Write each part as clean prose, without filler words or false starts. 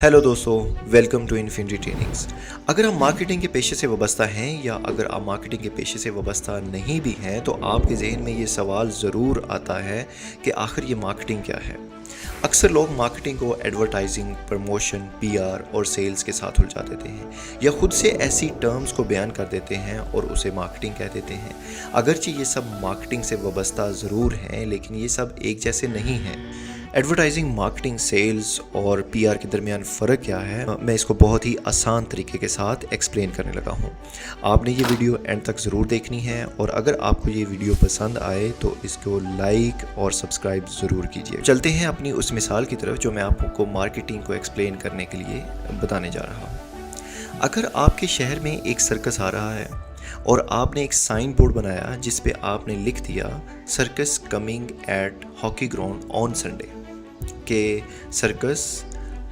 Hello दोस्तों, welcome to infinity trainings. अगर आप मार्केटिंग के पेशे से वाबस्ता हैं या अगर आप मार्केटिंग के पेशे से वाबस्ता नहीं भी हैं तो आपके जहन में ये सवाल ज़रूर आता है कि आखिर ये मार्केटिंग क्या है। अक्सर लोग मार्केटिंग को एडवर्टाइजिंग, प्रमोशन, पीआर और सेल्स के साथ उलझा देते हैं या ख़ुद से ऐसी टर्म्स को बयान कर देते हैं और उसे मार्केटिंग कह देते हैं। अगरचे ये सब मार्केटिंग से वाबस्ता ज़रूर हैं, लेकिन ये सब एक जैसे नहीं हैं। एडवर्टाइजिंग, मार्केटिंग, सेल्स और पीआर के दरमियान फ़र्क क्या है, मैं इसको बहुत ही आसान तरीके के साथ एक्सप्लेन करने लगा हूँ। आपने ये वीडियो एंड तक ज़रूर देखनी है और अगर आपको ये वीडियो पसंद आए तो इसको लाइक और सब्सक्राइब ज़रूर कीजिए। चलते हैं अपनी उस मिसाल की तरफ जो मैं आपको मार्केटिंग को एक्सप्लेन करने के लिए बताने जा रहा हूँ। अगर आपके शहर में एक सर्कस आ रहा है और आपने एक साइन बोर्ड बनाया जिस पे आपने लिख दिया circus coming at hockey ground on Sunday, कि सर्कस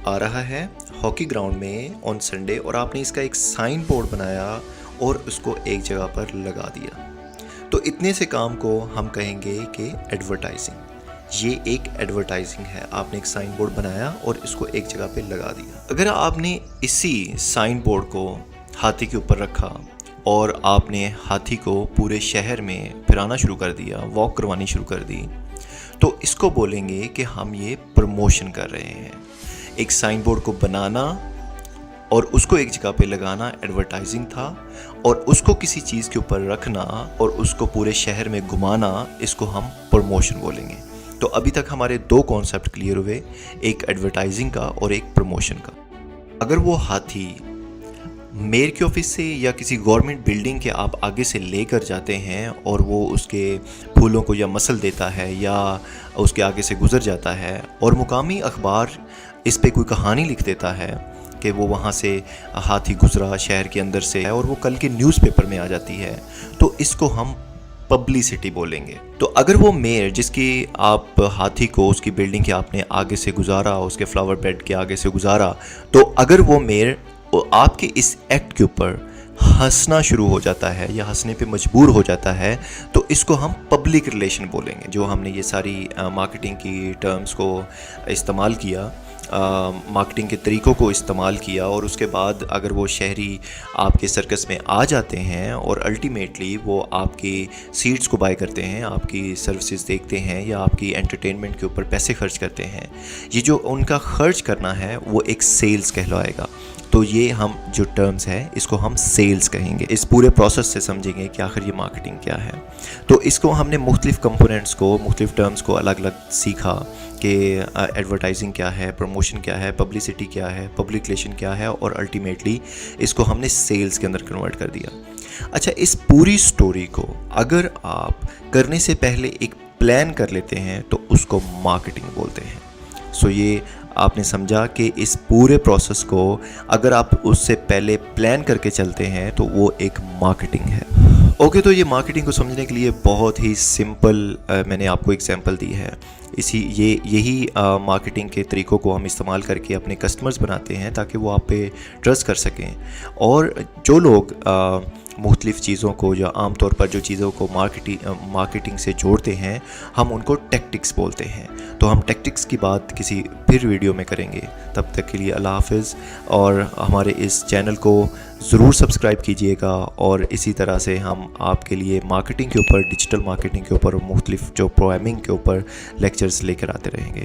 आ रहा है हॉकी ग्राउंड में ऑन संडे, और आपने इसका एक साइन बोर्ड बनाया और उसको एक जगह पर लगा दिया। तो इतने से काम को हम कहेंगे कि एडवर्टाइजिंग। ये एक एडवर्टाइजिंग है। आपने एक साइन बोर्ड बनाया और इसको एक जगह पे लगा दिया। अगर आपने इसी साइन बोर्ड को हाथी के ऊपर रखा और आपने हाथी को पूरे शहर में फिराना शुरू कर दिया, वॉक करवानी शुरू कर दी, तो इसको बोलेंगे कि हम ये प्रमोशन कर रहे हैं। एक साइन बोर्ड को बनाना और उसको एक जगह पे लगाना एडवर्टाइजिंग था, और उसको किसी चीज़ के ऊपर रखना और उसको पूरे शहर में घुमाना, इसको हम प्रमोशन बोलेंगे। तो अभी तक हमारे दो कॉन्सेप्ट क्लियर हुए, एक एडवर्टाइजिंग का और एक प्रमोशन का। अगर वो हाथी मेयर के ऑफिस से या किसी गवर्नमेंट बिल्डिंग के आप आगे से लेकर जाते हैं और वो उसके फूलों को या मसल देता है या उसके आगे से गुजर जाता है और मुकामी अखबार इस पे कोई कहानी लिख देता है कि वो वहाँ से हाथी गुजरा शहर के अंदर से, और वो कल के न्यूज़पेपर में आ जाती है, तो इसको हम पब्लिसिटी बोलेंगे। तो अगर वो मेयर जिसकी आप हाथी को उसकी बिल्डिंग के आपने आगे से गुजारा, उसके फ्लावर बेड के आगे से गुजारा, तो अगर वो मेयर आपके इस एक्ट के ऊपर हंसना शुरू हो जाता है या हंसने पे मजबूर हो जाता है, तो इसको हम पब्लिक रिलेशन बोलेंगे। जो हमने ये सारी मार्केटिंग की टर्म्स को इस्तेमाल किया, मार्केटिंग के तरीक़ों को इस्तेमाल किया, और उसके बाद अगर वो शहरी आपके सर्कस में आ जाते हैं और अल्टीमेटली वो आपकी सीट्स को बाय करते हैं, आपकी सर्विसेज देखते हैं या आपकी एंटरटेनमेंट के ऊपर पैसे खर्च करते हैं, ये जो उनका खर्च करना है वो एक सेल्स कहलाएगा। तो ये हम जो टर्म्स है इसको हम सेल्स कहेंगे। इस पूरे प्रोसेस से समझेंगे कि आखिर ये मार्केटिंग क्या है। तो इसको हमने मुख्तलिफ कंपोनेंट्स को, मुख्तलिफ टर्म्स को अलग अलग सीखा कि एडवर्टाइजिंग क्या है, प्रमोशन क्या है, पब्लिसिटी क्या है, पब्लिक रिलेशन क्या है, और अल्टीमेटली इसको हमने सेल्स के अंदर कन्वर्ट कर दिया। अच्छा, इस पूरी स्टोरी को अगर आप करने से पहले एक प्लान कर लेते हैं तो उसको मार्केटिंग बोलते हैं। सो ये आपने समझा कि इस पूरे प्रोसेस को अगर आप उससे पहले प्लान करके चलते हैं तो वो एक मार्केटिंग है। ओके, तो ये मार्केटिंग को समझने के लिए बहुत ही सिंपल मैंने आपको एग्जांपल दी है। यही मार्केटिंग के तरीक़ों को हम इस्तेमाल करके अपने कस्टमर्स बनाते हैं ताकि वो आप पे ट्रस्ट कर सकें। और जो लोग मुख्तलिफ़ चीज़ों को या आम तौर पर जो चीज़ों को मार्केटिंग से जोड़ते हैं, हम उनको टैक्टिक्स बोलते हैं। तो हम टैक्टिक्स की बात किसी फिर वीडियो में करेंगे। तब तक के लिए अल्लाह हाफ़िज़, और हमारे इस चैनल को ज़रूर सब्सक्राइब कीजिएगा, और इसी तरह से हम आपके लिए मार्केटिंग के ऊपर, डिजिटल मार्केटिंग के ऊपर और मुख्तलिफ़ जो प्रोग्रामिंग के ऊपर लेक्चर्स लेकर आते रहेंगे।